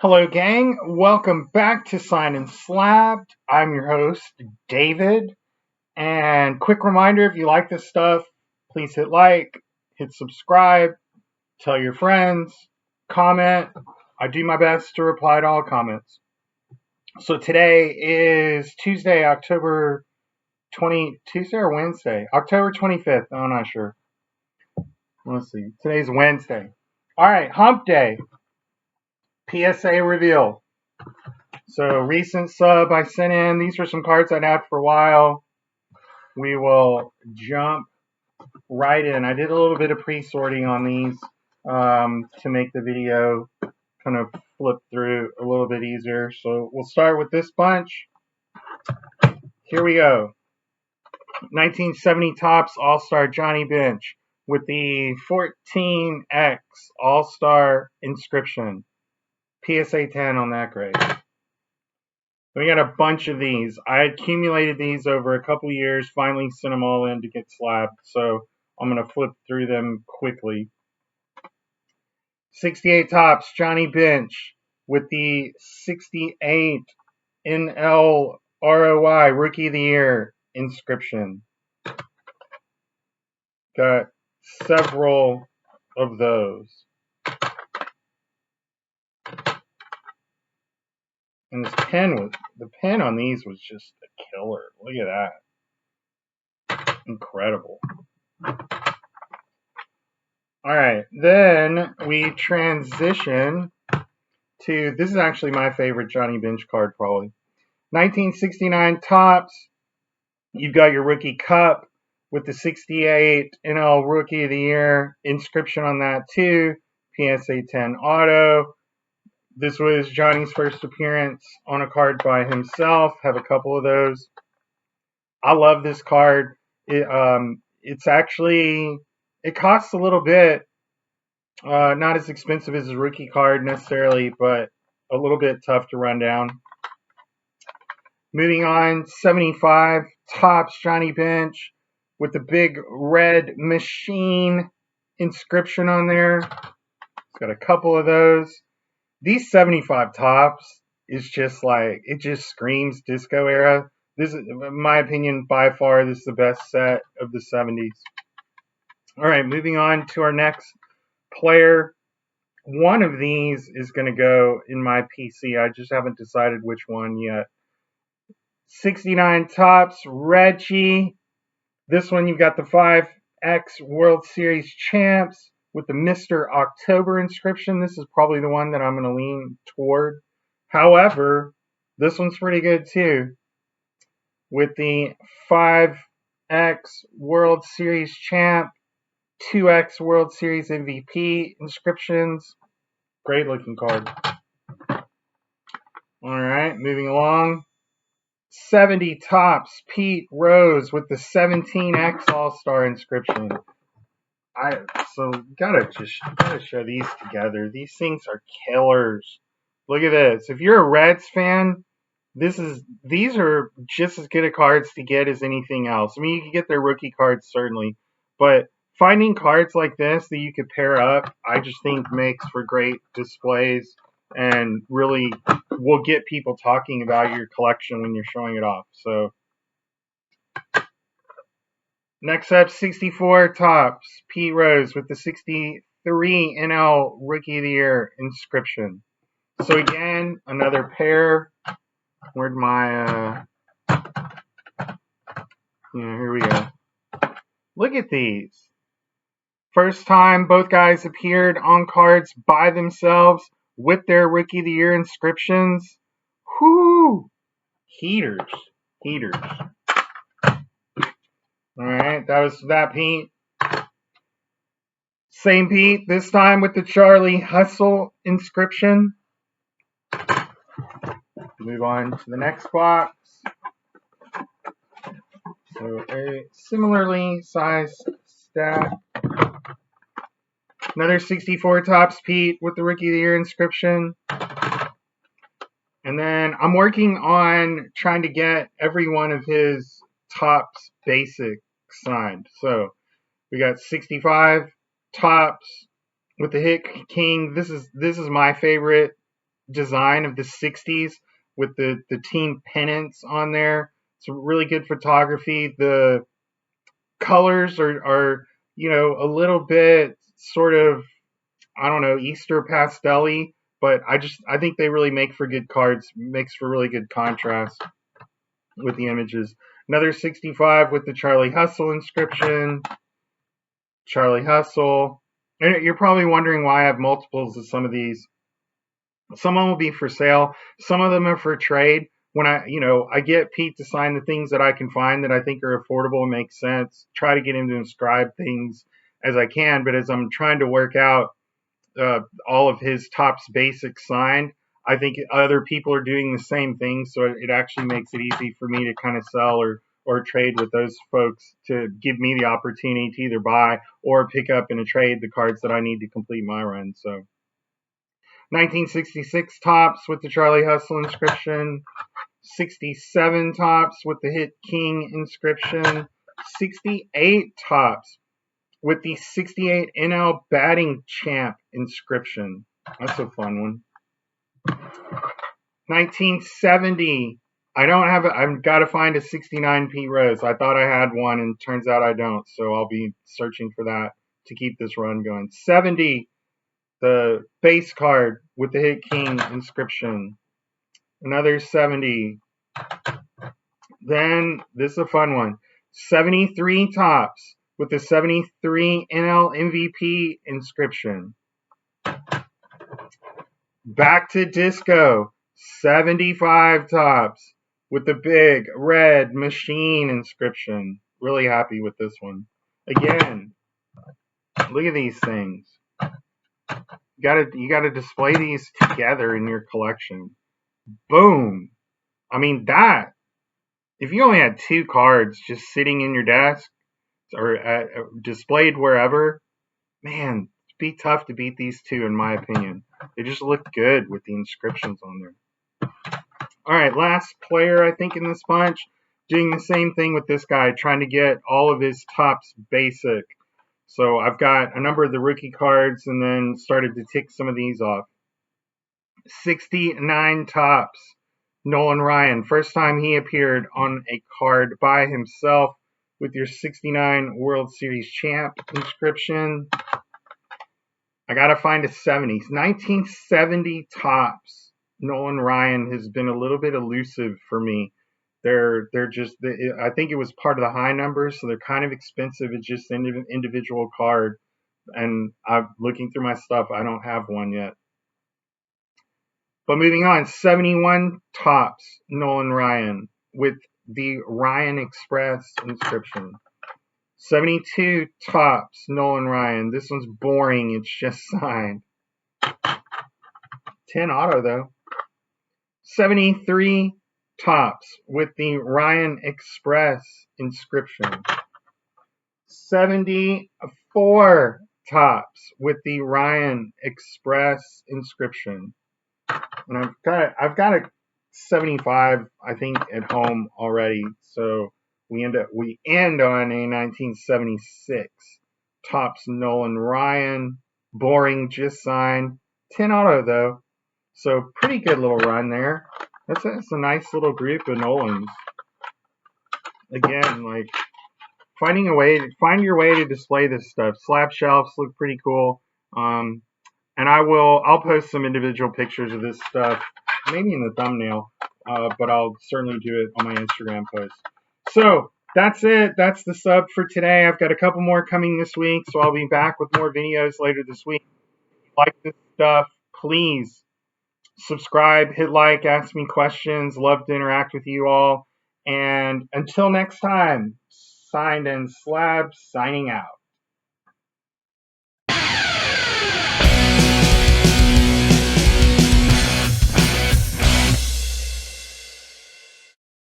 Hello, gang. Welcome back to Sign and Slabbed. I'm your host, David. And quick reminder, if you like this stuff, please hit like, hit subscribe, tell your friends, comment. I do my best to reply to all comments. So today is Tuesday, Tuesday or Wednesday? October 25th. I'm not sure. Let's see. Today's Wednesday. All right, hump day. PSA reveal. So recent sub I sent in. These were some cards I'd had for a while. We will jump right in. I did a little bit of pre-sorting on these to make the video kind of flip through a little bit easier. So we'll start with this bunch. Here we go. 1970 Topps All-Star Johnny Bench with the 14X All-Star inscription. PSA 10 on that grade. We got a bunch of these. I accumulated these over a couple years, finally sent them all in to get slabbed, so I'm going to flip through them quickly. 68 Topps Johnny Bench with the 68 NL ROI Rookie of the Year inscription. Got several of those. And the pen on these was just a killer. Look at that. Incredible. Alright, then we transition to, this is actually my favorite Johnny Bench card probably. 1969 Topps. You've got your rookie cup with the 68 NL Rookie of the Year inscription on that too. PSA 10 auto. This was Johnny's first appearance on a card by himself. Have a couple of those. I love this card. It's actually, it costs a little bit. Not as expensive as a rookie card necessarily, but a little bit tough to run down. Moving on, 75 Topps Johnny Bench with the big red machine inscription on there. It's got a couple of those. These 75 Topps is just like, it just screams disco era. This is, in my opinion, by far, this is the best set of the 70s. All right, moving on to our next player. One of these is going to go in my PC. I just haven't decided which one yet. 69 Topps Reggie. This one, you've got the 5X World Series champs with the Mr. October inscription. This is probably the one that I'm going to lean toward. However, this one's pretty good too. With the 5X World Series champ, 2X World Series MVP inscriptions. Great looking card. Alright, moving along. 70 Topps Pete Rose with the 17X All-Star inscription. So gotta show these together. These things are killers. Look at this. If you're a Reds fan, these are just as good a cards to get as anything else. I mean, you can get their rookie cards certainly, but finding cards like this that you could pair up, I just think makes for great displays and really will get people talking about your collection when you're showing it off. So next up, 64 Topps Pete Rose with the 63 NL Rookie of the Year inscription. So again, another pair. Where'd my here we go. Look at these. First time both guys appeared on cards by themselves with their Rookie of the Year inscriptions. Whoo! Heaters. Alright, that was that Pete. Same Pete, this time with the Charlie Hustle inscription. Move on to the next box. So a similarly sized stack. Another 64 Topps Pete with the Rookie of the Year inscription. And then I'm working on trying to get every one of his Topps basic signed. So we got 65 Topps with the Hit King. This is my favorite design of the 60s with the team pennants on there. It's really good photography. The colors are a little bit sort of, I don't know, Easter pastel-y, but I think they really make for good cards, makes for really good contrast with the images. Another 65 with the Charlie Hustle inscription. Charlie Hustle. And you're probably wondering why I have multiples of some of these. Some of them will be for sale. Some of them are for trade. When I get Pete to sign the things that I can find that I think are affordable and make sense. Try to get him to inscribe things as I can. But as I'm trying to work out all of his Topps basics signed, I think other people are doing the same thing. So it actually makes it easy for me to kind of sell or trade with those folks to give me the opportunity to either buy or pick up in a trade the cards that I need to complete my run. So 1966 Topps with the Charlie Hustle inscription. 67 Topps with the Hit King inscription. 68 Topps with the 68 NL Batting Champ inscription. That's a fun one. 1970. I've got to find a 69 Pete Rose. I thought I had one, and turns out I don't. So I'll be searching for that to keep this run going. 70. The base card with the Hit King inscription. Another 70. Then, this is a fun one. 73 Topps with the 73 NL MVP inscription. Back to disco. 75 Topps with the big red machine inscription. Really happy with this one. Again, look at these things. You gotta display these together in your collection. Boom. I mean, that, if you only had 2 cards just sitting in your desk or displayed wherever, man, it'd be tough to beat these 2 in my opinion. They just look good with the inscriptions on there. All right, last player I think in this bunch, doing the same thing with this guy, trying to get all of his Topps basic. So I've got a number of the rookie cards and then started to tick some of these off. 69 Topps. Nolan Ryan. First time he appeared on a card by himself with your 69 World Series champ inscription. I got to find a 70. 1970 Topps. Nolan Ryan has been a little bit elusive for me. They're just, I think it was part of the high numbers, so they're kind of expensive. It's just an individual card. And I'm looking through my stuff. I don't have one yet. But moving on, 71 Topps, Nolan Ryan, with the Ryan Express inscription. 72 Topps, Nolan Ryan. This one's boring. It's just signed. 10 auto, though. 73 Topps with the Ryan Express inscription. 74 Topps with the Ryan Express inscription. And I've got a 75, I think, at home already. So we end on a 1976 Topps Nolan Ryan, boring, just signed. 10 auto though, so pretty good little run there. That's a nice little group of Nolans. Again, like find your way to display this stuff. Slab shelves look pretty cool. And I'll post some individual pictures of this stuff, maybe in the thumbnail, but I'll certainly do it on my Instagram post. So that's it. That's the sub for today. I've got a couple more coming this week, so I'll be back with more videos later this week. If you like this stuff, please subscribe, hit like, ask me questions. Love to interact with you all. And until next time, Signed and Slab signing out.